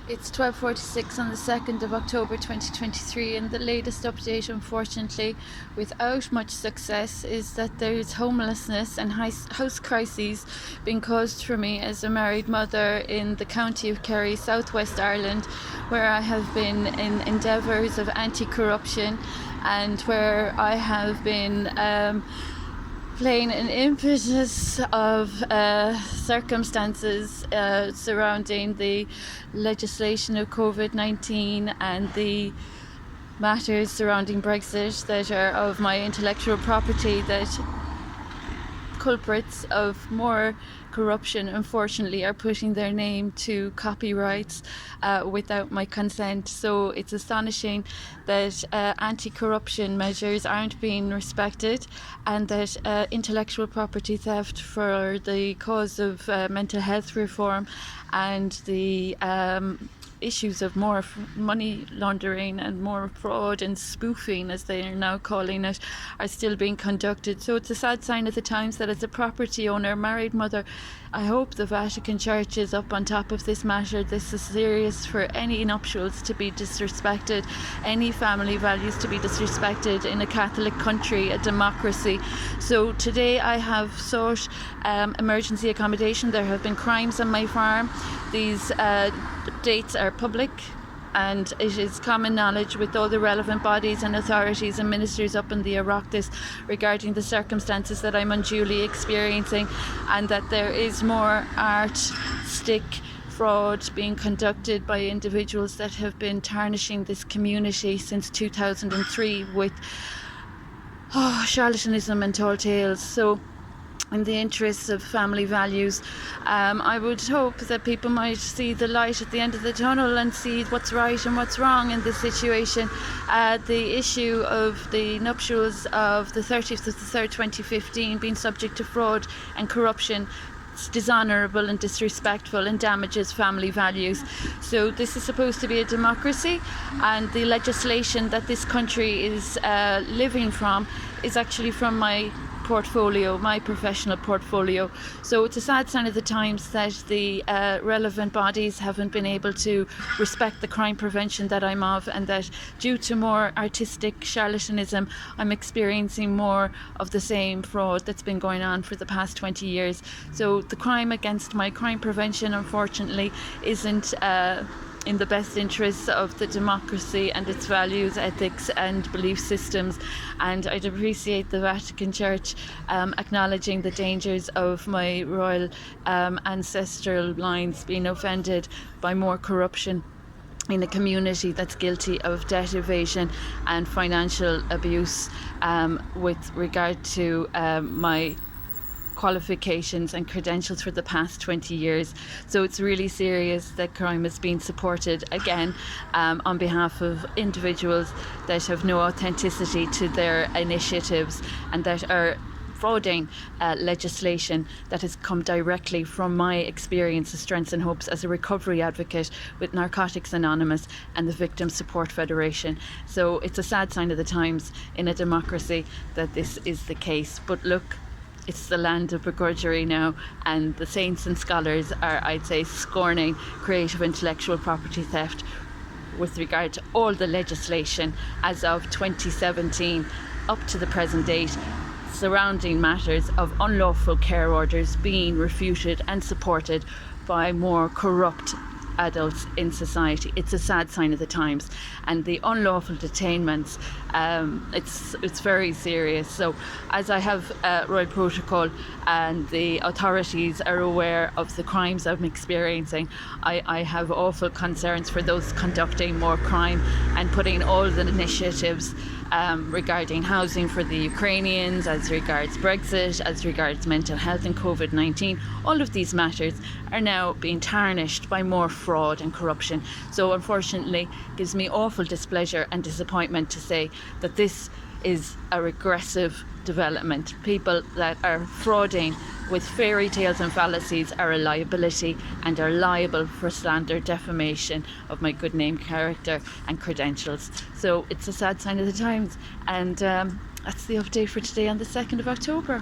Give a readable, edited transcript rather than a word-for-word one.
It's 12:46 on the 2nd of October 2023, and the latest update, unfortunately, without much success, is that there is homelessness and house crises being caused for me as a married mother in the county of Kerry, southwest Ireland, where I have been in endeavours of anti-corruption and where I have been playing an impetus of circumstances surrounding the legislation of COVID-19 and the matters surrounding Brexit that are of my intellectual property, that culprits of more corruption, unfortunately, are putting their name to copyrights without my consent. So it's astonishing that anti-corruption measures aren't being respected, and that intellectual property theft for the cause of mental health reform and the issues of more money laundering and more fraud and spoofing, as they are now calling it, are still being conducted. So it's a sad sign of the times that as a property owner, married mother, I hope the Vatican Church is up on top of this matter. This is serious. For any nuptials to be disrespected, any family values to be disrespected in a Catholic country, a democracy. So today I have sought emergency accommodation. There have been crimes on my farm. These dates are public, and it is common knowledge with all the relevant bodies and authorities and ministers up in the Oireachtas regarding the circumstances that I'm unduly experiencing, and that there is more stick fraud being conducted by individuals that have been tarnishing this community since 2003 with charlatanism and tall tales. So in the interests of family values, I would hope that people might see the light at the end of the tunnel and see what's right and what's wrong in this situation. The issue of the nuptials of the 30th of the 3rd 2015 being subject to fraud and corruption, it's dishonourable and disrespectful and damages family values. So this is supposed to be a democracy, and the legislation that this country is living from is actually from my portfolio, my professional portfolio. So it's a sad sign of the times that the relevant bodies haven't been able to respect the crime prevention that I'm of, and that due to more artistic charlatanism, I'm experiencing more of the same fraud that's been going on for the past 20 years. So the crime against my crime prevention, unfortunately, isn't in the best interests of the democracy and its values, ethics and belief systems. And I'd appreciate the Vatican Church acknowledging the dangers of my royal ancestral lines being offended by more corruption in a community that's guilty of debt evasion and financial abuse with regard to my qualifications and credentials for the past 20 years. So it's really serious that crime is being supported again on behalf of individuals that have no authenticity to their initiatives, and that are frauding legislation that has come directly from my experience of Strengths and Hopes as a recovery advocate with Narcotics Anonymous and the Victim Support Federation. So it's a sad sign of the times in a democracy that this is the case. But look, it's the land of begrudgery now, and the saints and scholars are, I'd say, scorning creative intellectual property theft with regard to all the legislation as of 2017 up to the present date surrounding matters of unlawful care orders being refuted and supported by more corrupt adults in society. It's a sad sign of the times, and the unlawful detainments, it's very serious. So as I have royal protocol and the authorities are aware of the crimes I'm experiencing, I have awful concerns for those conducting more crime and putting all the initiatives regarding housing for the Ukrainians, as regards Brexit, as regards mental health and COVID-19. All of these matters are now being tarnished by more fraud and corruption. So unfortunately, it gives me awful displeasure and disappointment to say that this is a regressive development. People that are frauding with fairy tales and fallacies are a liability and are liable for slander, defamation of my good name, character and credentials. So it's a sad sign of the times, and that's the update for today on the 2nd of October.